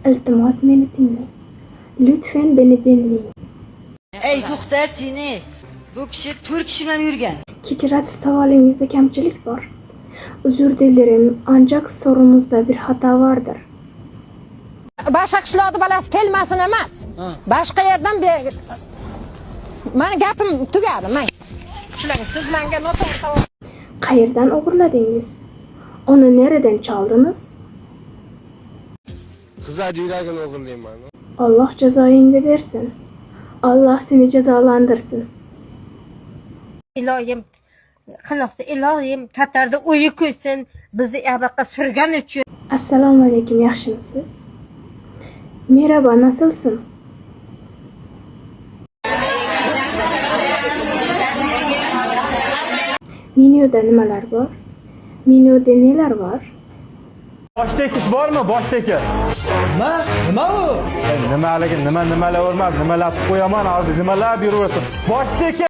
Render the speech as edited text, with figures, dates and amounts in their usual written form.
İltimos meni tinglang. Lütfen beni dinleyin. Ey to'xta seni. Bu kishi 4 kishi bilan yurgan. Kechirasiz, savolingizda kamchilik bor. Uzr dilerim, ancak sorunuzda bir hata vardır. Boshqa qishloqni balasi kelmasin emas. Boshqa yerdan meni gapim tugadi. Men shularga sizlarga noto'g'ri savol. Qayerdan o'g'irladingiz? Onu nereden çaldınız? Kızlar yüragini o'g'irlayman. Allah cezaevinde versin. Allah seni cezalandırsın. Ilohim, xilofda ilohim Katarda uyi ko'ysin, bizni yaroqqa surgan uchun. Assalomu alaykum, yaxshimisiz? Merhaba, nasılsın? Menüde nimalar bor? Menüde neler var? Bosh tekish bormi? Bosh tekish. Nima u? Nimalar o'rmas, nimalar qo'yaman, hozir nimalar beraversin. Bosh tekish